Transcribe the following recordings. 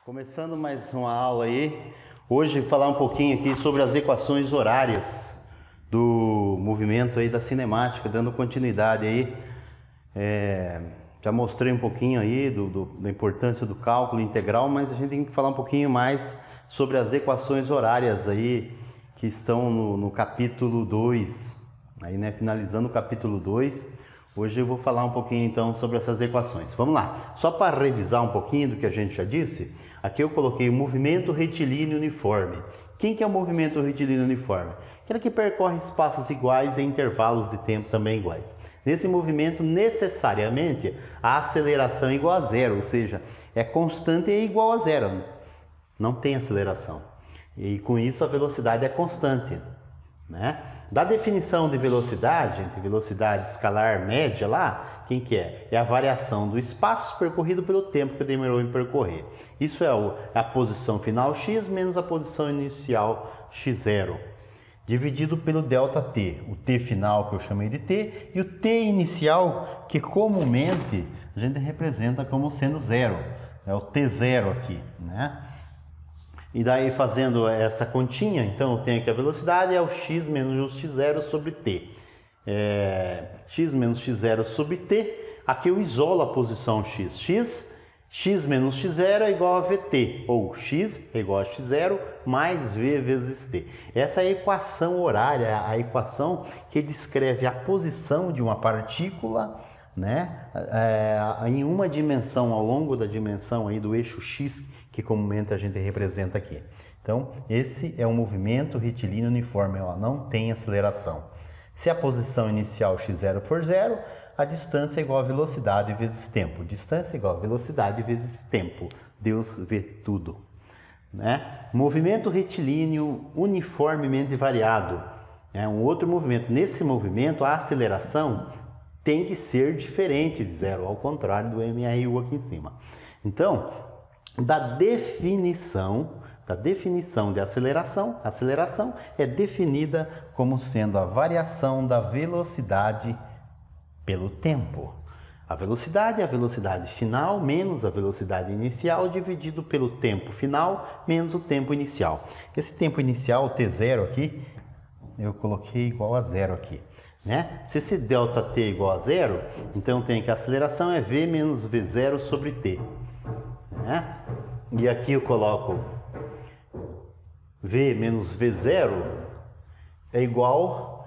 Começando mais uma aula aí, hoje falar um pouquinho aqui sobre as equações horárias do movimento aí da cinemática, dando continuidade aí. Já mostrei um pouquinho aí da importância do cálculo integral, mas a gente tem que falar um pouquinho mais sobre as equações horárias aí, que estão no capítulo 2, aí, né, finalizando o capítulo 2. Hoje eu vou falar um pouquinho então sobre essas equações. Vamos lá, só para revisar um pouquinho do que a gente já disse, aqui eu coloquei o movimento retilíneo uniforme. Quem que é o movimento retilíneo uniforme? Aquele que percorre espaços iguais em intervalos de tempo também iguais. Nesse movimento, necessariamente, a aceleração é igual a zero, ou seja, é constante e igual a zero. Não tem aceleração. E com isso a velocidade é constante, né? Da definição de velocidade, entre velocidade escalar média lá, quem que é? É a variação do espaço percorrido pelo tempo que demorou em percorrer. Isso é a posição final x menos a posição inicial x0, dividido pelo ΔT, o t final que eu chamei de t, e o t inicial que comumente a gente representa como sendo zero, é o t0 aqui, né? E daí fazendo essa continha, então eu tenho aqui a velocidade é o x menos o x0 sobre t. X menos x0 sobre t, aqui eu isolo a posição x. X menos x0 é igual a vt, ou x é igual a x0 mais v vezes t. Essa é a equação horária, a equação que descreve a posição de uma partícula, né, em uma dimensão, ao longo da dimensão aí do eixo x, que comumente a gente representa aqui. Então, esse é um movimento retilíneo uniforme, ó, não tem aceleração. Se a posição inicial x0 for zero, a distância é igual a velocidade vezes tempo. Distância é igual a velocidade vezes tempo. Deus vê tudo, né? Movimento retilíneo uniformemente variado é um outro movimento. Nesse movimento, a aceleração tem que ser diferente de zero, ao contrário do MRU aqui em cima. Então, da definição de aceleração, a aceleração é definida como sendo a variação da velocidade pelo tempo. A velocidade é a velocidade final menos a velocidade inicial dividido pelo tempo final menos o tempo inicial. Esse tempo inicial, o t0 aqui, eu coloquei igual a zero aqui, né? Se esse ΔT é igual a zero, então tem que a aceleração é v menos v0 sobre t. Né? E aqui eu coloco v menos v0 é igual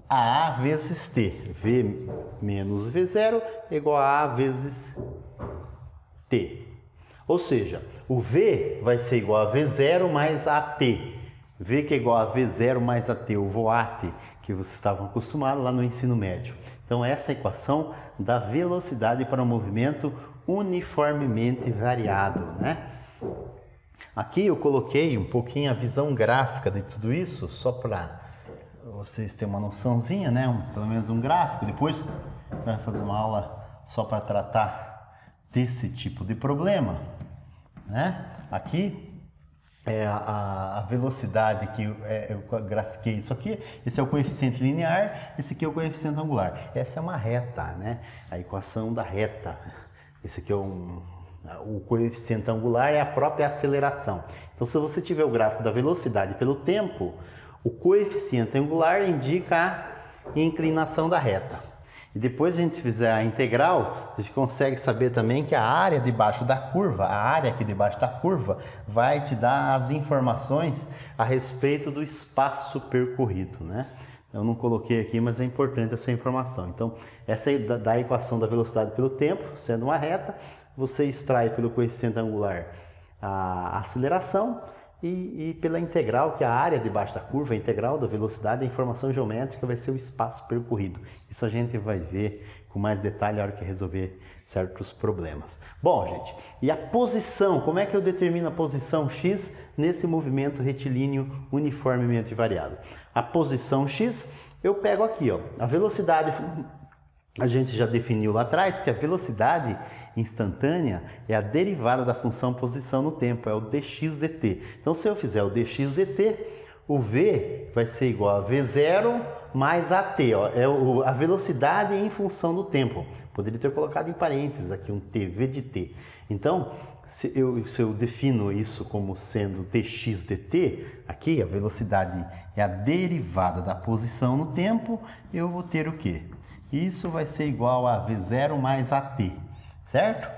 a vezes t. V menos v0 é igual a vezes t. Ou seja, o v vai ser igual a v0 mais at. V que é igual a v0 mais at, o voat, que vocês estavam acostumados lá no ensino médio. Então essa é a equação da velocidade para o movimento uniformemente variado, né? Aqui eu coloquei um pouquinho a visão gráfica de tudo isso, só para vocês terem uma noçãozinha, né? Pelo menos um gráfico. Depois vai fazer uma aula só para tratar desse tipo de problema, né? Aqui é a velocidade que eu grafiquei isso aqui. Esse é o coeficiente linear, esse aqui é o coeficiente angular. Essa é uma reta, né? A equação da reta. Esse aqui é o coeficiente angular, é a própria aceleração. Então, se você tiver o gráfico da velocidade pelo tempo, o coeficiente angular indica a inclinação da reta. E depois a gente fizer a integral, a gente consegue saber também que a área debaixo da curva, a área aqui debaixo da curva, vai te dar as informações a respeito do espaço percorrido, né? Eu não coloquei aqui, mas é importante essa informação. Então, essa é da equação da velocidade pelo tempo, sendo uma reta, você extrai pelo coeficiente angular a aceleração e pela integral, que é a área debaixo da curva, a integral da velocidade, a informação geométrica vai ser o espaço percorrido. Isso a gente vai ver com mais detalhe na hora que resolver certos problemas. Bom, gente, e a posição? Como é que eu determino a posição x nesse movimento retilíneo uniformemente variado? A posição x, eu pego aqui, ó, a velocidade, a gente já definiu lá atrás que a velocidade instantânea é a derivada da função posição no tempo, é o dx dt. Então, se eu fizer o dx dt, o v vai ser igual a v0 mais at, ó, é a velocidade em função do tempo. Poderia ter colocado em parênteses aqui um t, v de t. Então, se eu defino isso como sendo dx dt, aqui a velocidade é a derivada da posição no tempo, eu vou ter o quê? Isso vai ser igual a v0 mais at, certo?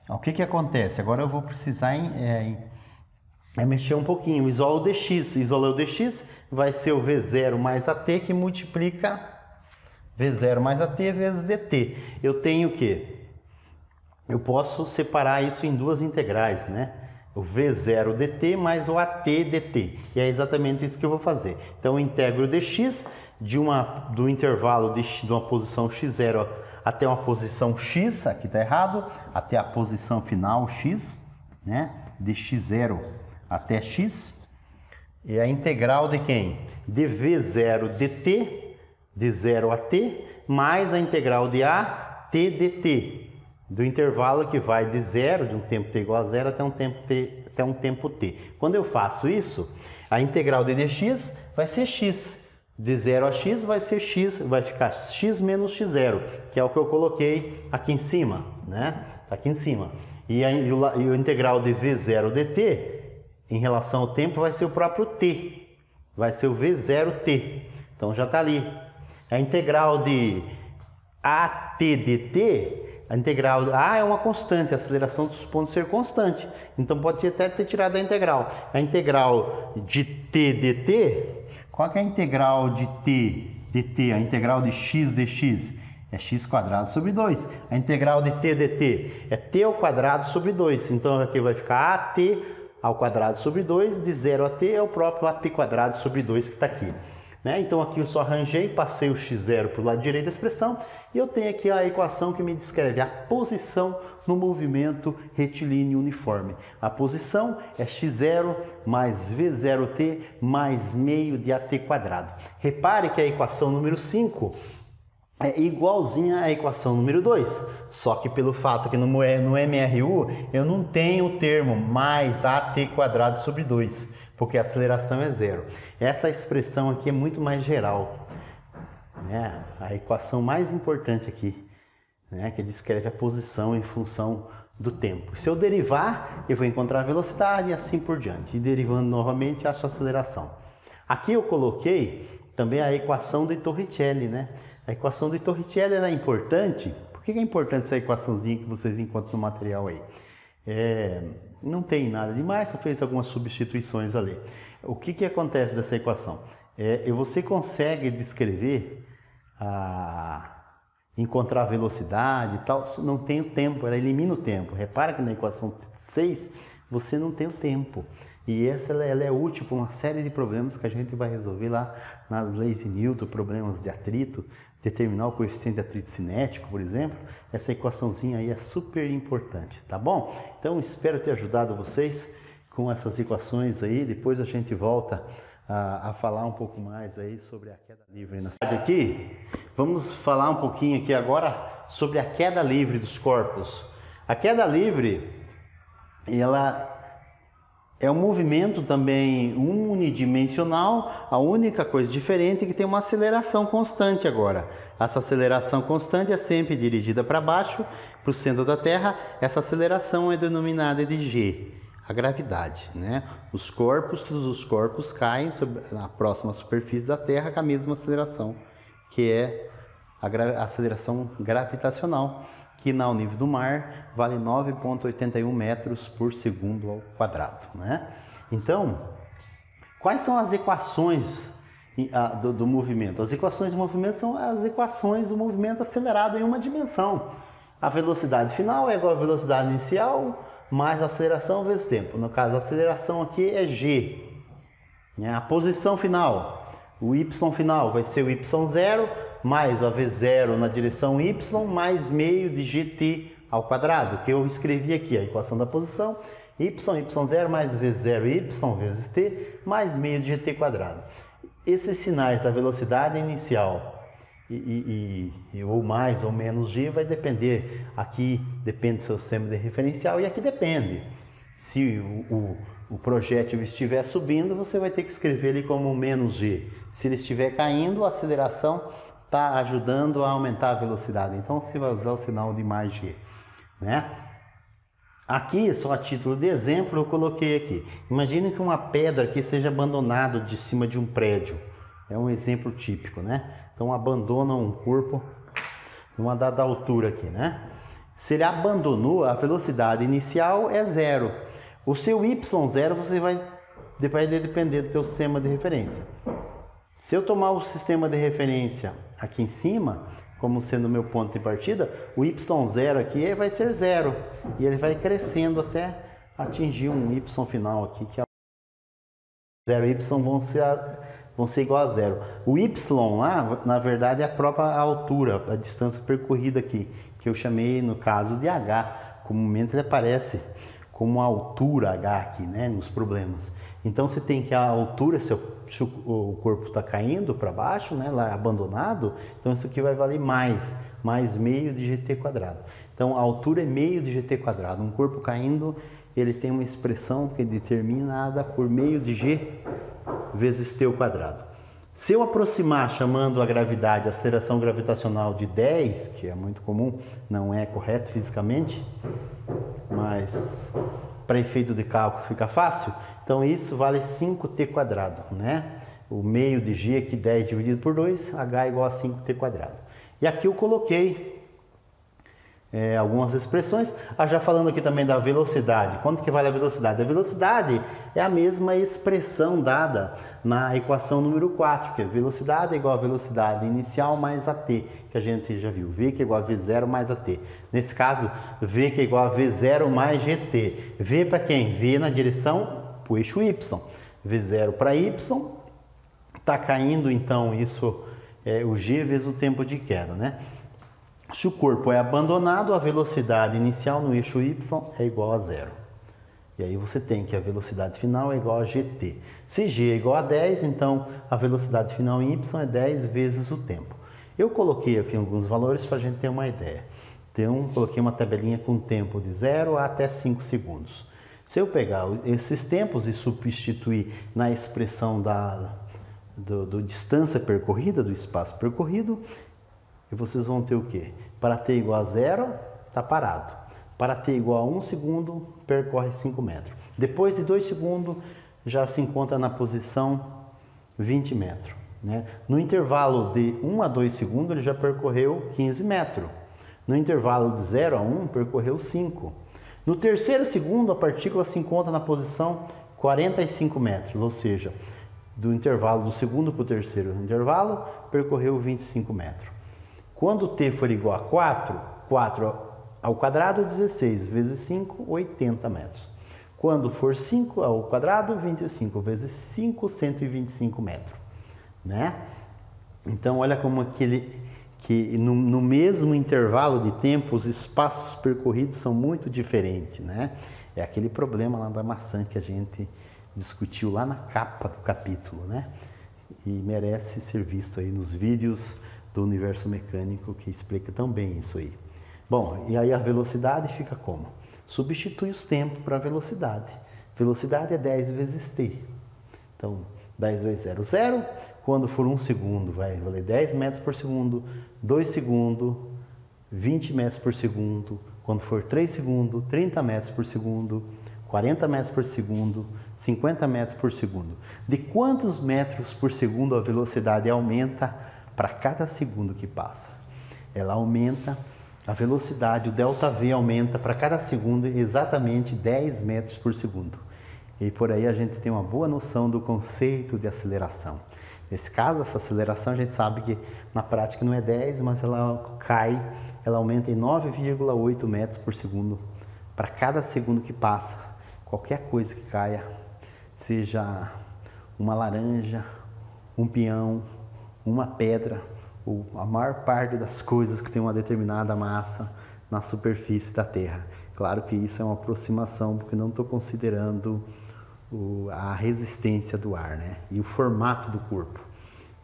O que acontece? Agora eu vou precisar mexer um pouquinho, isola o dx. Isolei o dx, vai ser o v0 mais at que multiplica v0 mais at vezes dt. Eu tenho o quê? Eu posso separar isso em duas integrais, né? O v0 dt mais o at dt. E é exatamente isso que eu vou fazer. Então eu integro o dx do intervalo de uma posição x0 até uma posição x, aqui está errado, até a posição final x, né? De x0 até x. E a integral de quem? De v0 dt, de 0 a t, mais a integral de at dt, do intervalo que vai de 0, de um tempo t igual a 0, até um tempo t. Quando eu faço isso, a integral de dx vai ser x. De 0 a x vai ser x, vai ficar x menos x0, que é o que eu coloquei aqui em cima, né? Aqui em cima. E o integral de v0 dt, em relação ao tempo, vai ser o próprio t. Vai ser o v0t. Então já está ali. A integral de at dt, a integral A é uma constante, a aceleração supondo ser constante. Então pode até ter tirado a integral. A integral de t dt, qual que é a integral de t dt? A integral de x dx é x quadrado sobre 2. A integral de t dt é t ao quadrado sobre 2. Então aqui vai ficar at ao quadrado sobre 2. De 0 a t é o próprio at quadrado sobre 2 que está aqui. Né? Então aqui eu só arranjei, passei o x0 para o lado direito da expressão e eu tenho aqui a equação que me descreve a posição no movimento retilíneo uniforme. A posição é x0 mais v0t mais meio de at quadrado. Repare que a equação número 5 é igualzinha à equação número 2, só que pelo fato que no MRU eu não tenho o termo mais at quadrado sobre 2. Porque a aceleração é 0. Essa expressão aqui é muito mais geral, né? A equação mais importante aqui, né? Que descreve a posição em função do tempo. Se eu derivar, eu vou encontrar a velocidade e assim por diante. E derivando novamente, acho a aceleração. Aqui eu coloquei também a equação de Torricelli, né? A equação de Torricelli é importante. Por que é importante essa equaçãozinha que vocês encontram no material aí? Não tem nada demais, só fez algumas substituições ali. O que acontece dessa equação? Você consegue descrever, encontrar a velocidade e tal, não tem o tempo, ela elimina o tempo. Repara que na equação 6 você não tem o tempo. E ela é útil para uma série de problemas que a gente vai resolver lá nas leis de Newton, problemas de atrito, determinar o coeficiente de atrito cinético, por exemplo. Essa equaçãozinha aí é super importante, tá bom? Então espero ter ajudado vocês com essas equações aí. Depois a gente volta a falar um pouco mais aí sobre a queda livre. Aqui, vamos falar um pouquinho aqui agora sobre a queda livre dos corpos. A queda livre, ela é um movimento também unidimensional. A única coisa diferente é que tem uma aceleração constante agora. Essa aceleração constante é sempre dirigida para baixo, para o centro da Terra. Essa aceleração é denominada de G, a gravidade, né? Todos os corpos caem na próxima superfície da Terra com a mesma aceleração, que é a aceleração gravitacional, que ao nível do mar vale 9,81 metros por segundo ao quadrado, né? Então, quais são as equações do movimento? As equações do movimento são as equações do movimento acelerado em uma dimensão. A velocidade final é igual à velocidade inicial mais a aceleração vezes tempo. No caso, a aceleração aqui é g. A posição final, o y final vai ser o y0 mais a v0 na direção y mais meio de gt ao quadrado, que eu escrevi aqui, a equação da posição, y0 mais v0 y vezes t mais meio de gt quadrado. Esses sinais da velocidade inicial ou mais ou menos g vai depender, aqui depende do seu sistema de referencial e aqui depende. Se o projétil estiver subindo, você vai ter que escrever ele como menos g. Se ele estiver caindo, a aceleração está ajudando a aumentar a velocidade. Então você vai usar o sinal de mais g, né? Aqui, só a título de exemplo, eu coloquei aqui. Imagine que uma pedra aqui seja abandonada de cima de um prédio. É um exemplo típico, né? Então abandona um corpo numa dada altura aqui, né? Se ele abandonou, a velocidade inicial é 0. O seu y0 você vai depender do teu sistema de referência. Se eu tomar o sistema de referência aqui em cima, como sendo o meu ponto de partida, o y0 aqui vai ser 0. E ele vai crescendo até atingir um y final aqui, que é 0 y vão ser igual a 0. O y lá, na verdade, é a própria altura, a distância percorrida aqui, que eu chamei, no caso, de h. Comumente ele aparece como a altura h aqui, né, nos problemas. Então você tem que a altura, se o corpo está caindo para baixo, né, lá abandonado, então isso aqui vai valer mais meio de gt quadrado. Então a altura é meio de gt quadrado. Um corpo caindo, ele tem uma expressão que é determinada por meio de g vezes t ao quadrado. Se eu aproximar chamando a gravidade, a aceleração gravitacional de 10, que é muito comum, não é correto fisicamente, mas para efeito de cálculo fica fácil, então isso vale 5t quadrado, né? O meio de g aqui, 10 dividido por 2, h é igual a 5t quadrado. E aqui eu coloquei algumas expressões, já falando aqui também da velocidade. Quanto que vale a velocidade? A velocidade é a mesma expressão dada na equação número 4, que é velocidade é igual a velocidade inicial mais a t, que a gente já viu, v que é igual a v0 mais a t. Nesse caso, v que é igual a v0 mais gt. V para quem? V na direção para o eixo y. v0 para y, está caindo então isso é o g vezes o tempo de queda, né? Se o corpo é abandonado, a velocidade inicial no eixo y é igual a 0. E aí você tem que a velocidade final é igual a gt. Se g é igual a 10, então a velocidade final em y é 10 vezes o tempo. Eu coloquei aqui alguns valores para a gente ter uma ideia. Então, coloquei uma tabelinha com tempo de 0 até 5 segundos. Se eu pegar esses tempos e substituir na expressão do distância percorrida, do espaço percorrido, e vocês vão ter o quê? Para t igual a 0, está parado. Para t igual a 1 segundo, percorre 5 metros. Depois de 2 segundos, já se encontra na posição 20 metros. Né? No intervalo de 1 a 2 segundos, ele já percorreu 15 metros. No intervalo de 0 a 1, percorreu 5. No terceiro segundo, a partícula se encontra na posição 45 metros, ou seja, do intervalo do segundo para o terceiro intervalo, percorreu 25 metros. Quando t for igual a 4, 4 ao quadrado, 16 vezes 5, 80 metros. Quando for 5 ao quadrado, 25 vezes 5, 125 metros. Né? Então, olha como que no mesmo intervalo de tempo, os espaços percorridos são muito diferentes. Né? É aquele problema lá da maçã que a gente discutiu lá na capa do capítulo. Né? E merece ser visto aí nos vídeos do universo mecânico que explica tão bem isso aí. Bom, e aí a velocidade fica como? Substitui os tempos para a velocidade. Velocidade é 10 vezes t. Então, 10 vezes 0, 0. Quando for 1 segundo, vai valer 10 metros por segundo. 2 segundos, 20 metros por segundo. Quando for 3 segundos, 30 metros por segundo. 40 metros por segundo. 50 metros por segundo. De quantos metros por segundo a velocidade aumenta para cada segundo que passa? Ela aumenta, a velocidade, o ΔV aumenta para cada segundo exatamente 10 metros por segundo. E por aí a gente tem uma boa noção do conceito de aceleração. Nesse caso, essa aceleração a gente sabe que na prática não é 10, mas ela cai, ela aumenta em 9,8 metros por segundo para cada segundo que passa. Qualquer coisa que caia, seja uma laranja, um peão, uma pedra, ou a maior parte das coisas que tem uma determinada massa na superfície da Terra. Claro que isso é uma aproximação, porque não estou considerando a resistência do ar, né? E o formato do corpo.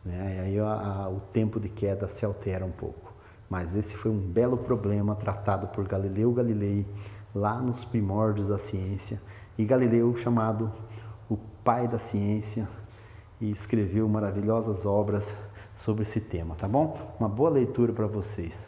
Né? E aí o tempo de queda se altera um pouco. Mas esse foi um belo problema tratado por Galileu Galilei lá nos primórdios da ciência. E Galileu, chamado o pai da ciência, e escreveu maravilhosas obras sobre esse tema, tá bom? Uma boa leitura para vocês.